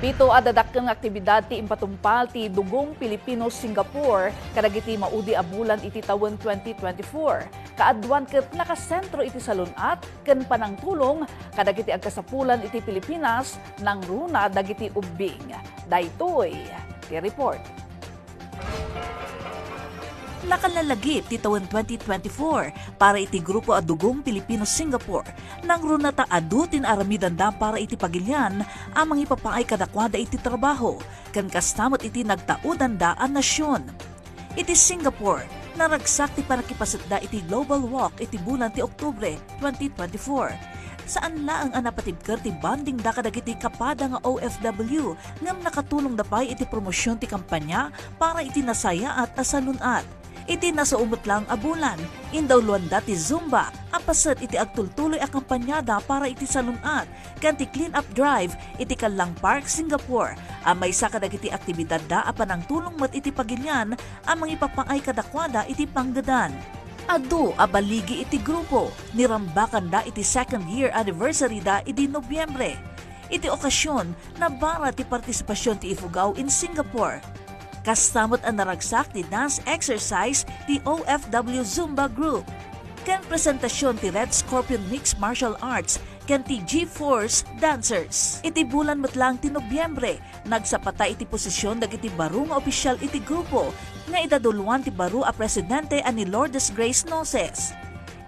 Pito adadakkel nga aktibidad ti impatumpal ti dugong Pilipino-Singapore kadagiti maudi a bulan iti tawen 2024. Kaadwan ket nakasentro iti salunat ken panangtulong kadagiti agkasapulan iti Pilipinas nang runa dagiti ubbing. Daytoy ti report. Nakalalagip ti tawen 2024 para iti grupo a dugong Pilipino-Singapore nang runata adu tinaaramidanda para iti pagilyan amang ipapaay kadakwada iti trabaho ken kastamot iti nagtaudanda a nasyon. Iti Singapore, naragsak ti panakipasatda iti Global Walk iti bulan ti Oktubre 2024. Saan laang anapatibker ti banding da kadagiti kapada nga OFW ngam nakatulong dapay iti promosyon ti kampanya para iti nasaya at asalunat. Iti nasuumot lang a bulan, indaw luanda ti Zumba, apasat iti agtultuloy a kampanyada para iti salunat, kan ti clean up drive iti Kalang Park, Singapore. Amay sa kadagiti aktibidad da apan ang tulong mat iti pagilyan amang ipapaay kadakwada iti panggadan. Adu abaligi iti grupo, nirambakan da iti second year anniversary da iti Nobyembre. Iti okasyon na bara ti partisipasyon ti Ifugao in Singapore. Kastamot ang naragsak ti dance exercise ti OFW Zumba Group. Ken presentasyon ti Red Scorpion Mixed Martial Arts ken ti G-Force Dancers. Iti bulan matlang ti Nobyembre, nagsapatay iti posisyon dagiti baro nga opisyal iti grupo nga idaduluan ti baro a presidente ani Lourdes Grace Noses.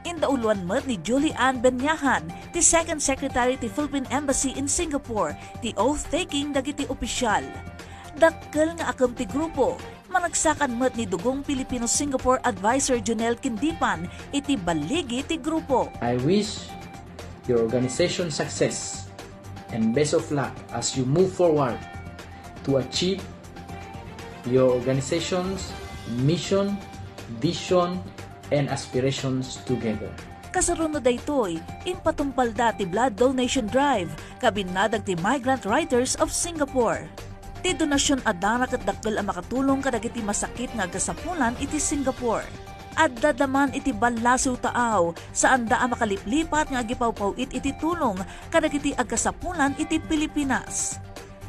Indauluan met ni Julie Ann Benyahan, ti Second Secretary ti Philippine Embassy in Singapore, ti oath-taking dagiti opisyal. Dakkel nga akam ti grupo, managsakan met ni dugong Pilipino-Singapore Advisor Jonel Kindipan iti baligi ti grupo. I wish your organization success and best of luck as you move forward to achieve your organization's mission, vision, and aspirations together. Kasarunod daytoy, impatumpal dati blood donation drive, kabinadag ti Migrant Writers of Singapore. Ti donasyon adara ket dakkel a makatulong kadagiti masakit nga agasapulan iti Singapore. Adda daman iti ballasiw taaw saan da makaliplipat nga agipawpawit iti tulong kadagiti agasapulan iti Pilipinas.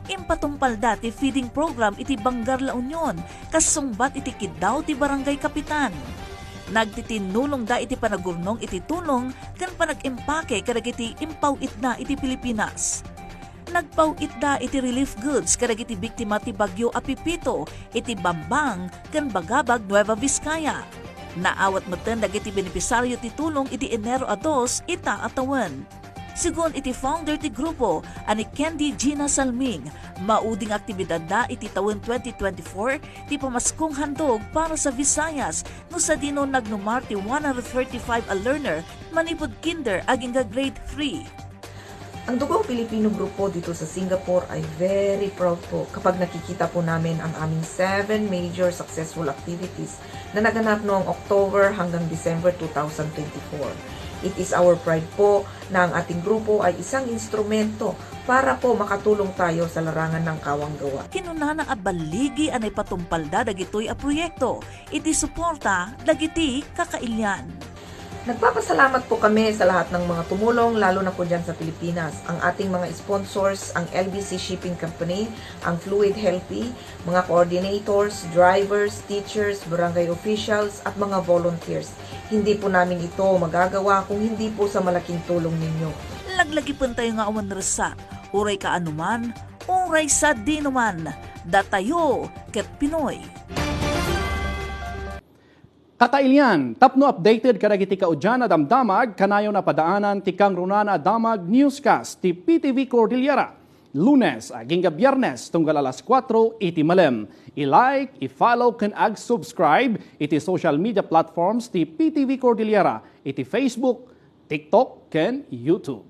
Impatumpal dati feeding program iti Bangar La Union kasungbat iti Kiddaw ti Barangay Kapitan. Nagtitinulong da iti panagurnong iti tulong ken panag-impake kadagiti impawit na iti Pilipinas. Nagpawit da iti relief goods kadagiti biktima ti Bagyo Apipito, iti Bambang, ken Bagabag, Nueva Vizcaya. Naawat meten dagiti benepisaryo ti tulong iti Enero a 2 ita atawan. Sigon iti founder ti grupo, ani Candy Gina Salming, mauding aktibidad da iti tawen 2024 ti pamaskong handog para sa Visayas no sa dino nagnumar ti 135 a learner manipod kinder aging grade 3. Ang Dugong Pilipino Grupo dito sa Singapore ay very proud po kapag nakikita po namin ang aming 7 major successful activities na naganap noong October hanggang December 2024. It is our pride po na ang ating grupo ay isang instrumento para po makatulong tayo sa larangan ng kawang gawa. Kinuna na abaligi anay patumpalda dagitoy a proyekto, iti suporta dagiti kakailyan. Nagpapasalamat po kami sa lahat ng mga tumulong, lalo na po dyan sa Pilipinas. Ang ating mga sponsors, ang LBC Shipping Company, ang Fluid Healthy, mga coordinators, drivers, teachers, barangay officials, at mga volunteers. Hindi po namin ito magagawa kung hindi po sa malaking tulong ninyo. Laglagi pun tayo nga awan resat, uray ka anuman, uray sa dinuman, datayo ket Pinoy. Kakailyan, tapno updated kadagiti kaudyan na damdamag, kanayo na padaanan ti kang runana damag newscast ti PTV Cordillera. Lunes, aging Biyernes, tunggal alas 4, iti malem. I-like, i-follow, ken ag-subscribe iti social media platforms ti PTV Cordillera, iti Facebook, TikTok, ken YouTube.